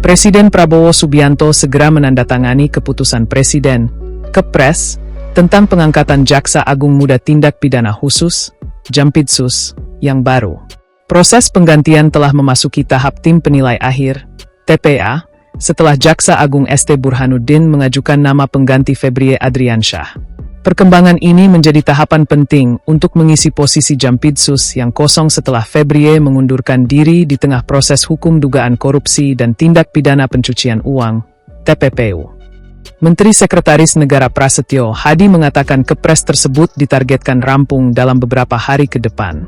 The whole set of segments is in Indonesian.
Presiden Prabowo Subianto segera menandatangani keputusan Presiden, Kepres, tentang pengangkatan Jaksa Agung Muda Tindak Pidana Khusus, Jampitsus, yang baru. Proses penggantian telah memasuki tahap tim penilai akhir, TPA, setelah Jaksa Agung ST Burhanuddin mengajukan nama pengganti Febrie Adriansyah. Perkembangan ini menjadi tahapan penting untuk mengisi posisi Jampitsus yang kosong setelah Febrie mengundurkan diri di tengah proses hukum dugaan korupsi dan tindak pidana pencucian uang, TPPU. Menteri Sekretaris Negara Prasetyo Hadi mengatakan Kepres tersebut ditargetkan rampung dalam beberapa hari ke depan.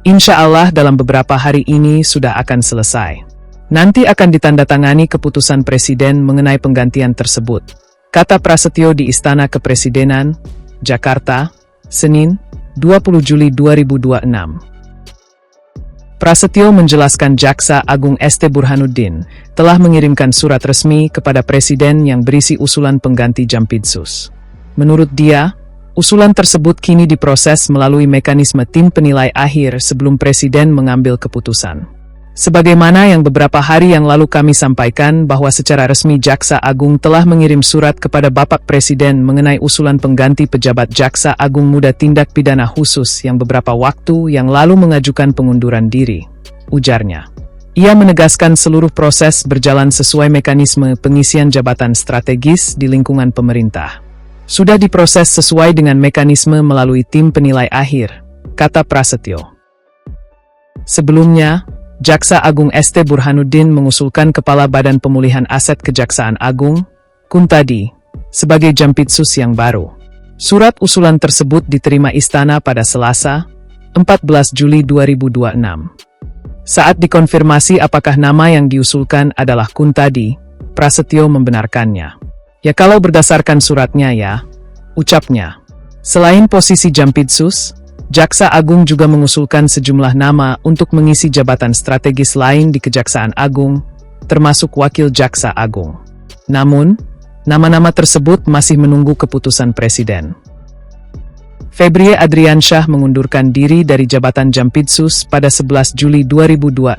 Insya Allah dalam beberapa hari ini sudah akan selesai. Nanti akan ditandatangani keputusan Presiden mengenai penggantian tersebut, kata Prasetyo di Istana Kepresidenan, Jakarta, Senin, 20 Juli 2026. Prasetyo menjelaskan Jaksa Agung ST Burhanuddin telah mengirimkan surat resmi kepada Presiden yang berisi usulan pengganti Jampitsus. Menurut dia, usulan tersebut kini diproses melalui mekanisme tim penilai akhir sebelum Presiden mengambil keputusan. Sebagaimana yang beberapa hari yang lalu kami sampaikan bahwa secara resmi Jaksa Agung telah mengirim surat kepada Bapak Presiden mengenai usulan pengganti pejabat Jaksa Agung Muda Tindak Pidana Khusus yang beberapa waktu yang lalu mengajukan pengunduran diri, ujarnya. Ia menegaskan seluruh proses berjalan sesuai mekanisme pengisian jabatan strategis di lingkungan pemerintah. Sudah diproses sesuai dengan mekanisme melalui tim penilai akhir, kata Prasetyo. Sebelumnya, Jaksa Agung ST Burhanuddin mengusulkan Kepala Badan Pemulihan Aset Kejaksaan Agung, Kuntadi, sebagai Jampitsus yang baru. Surat usulan tersebut diterima Istana pada Selasa, 14 Juli 2026. Saat dikonfirmasi apakah nama yang diusulkan adalah Kuntadi, Prasetyo membenarkannya. Ya kalau berdasarkan suratnya ya, ucapnya. Selain posisi Jampitsus, Jaksa Agung juga mengusulkan sejumlah nama untuk mengisi jabatan strategis lain di Kejaksaan Agung, termasuk Wakil Jaksa Agung. Namun, nama-nama tersebut masih menunggu keputusan Presiden. Febrie Adriansyah mengundurkan diri dari jabatan Jampitsus pada 11 Juli 2026.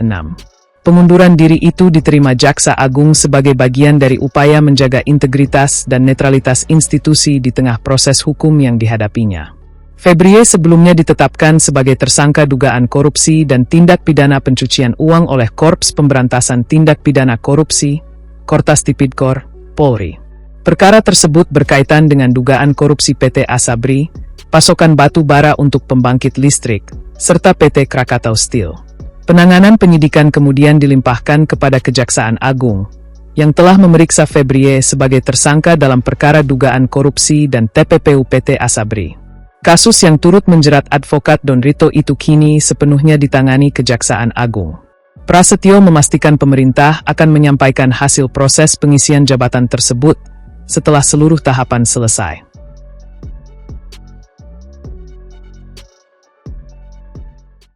Pengunduran diri itu diterima Jaksa Agung sebagai bagian dari upaya menjaga integritas dan netralitas institusi di tengah proses hukum yang dihadapinya. Febrie sebelumnya ditetapkan sebagai tersangka dugaan korupsi dan tindak pidana pencucian uang oleh Korps Pemberantasan Tindak Pidana Korupsi, Kortas Tipidkor, Polri. Perkara tersebut berkaitan dengan dugaan korupsi PT Asabri, pasokan batu bara untuk pembangkit listrik, serta PT Krakatau Steel. Penanganan penyidikan kemudian dilimpahkan kepada Kejaksaan Agung, yang telah memeriksa Febrie sebagai tersangka dalam perkara dugaan korupsi dan TPPU PT Asabri. Kasus yang turut menjerat advokat Don Rito itu kini sepenuhnya ditangani Kejaksaan Agung. Prasetyo memastikan pemerintah akan menyampaikan hasil proses pengisian jabatan tersebut setelah seluruh tahapan selesai.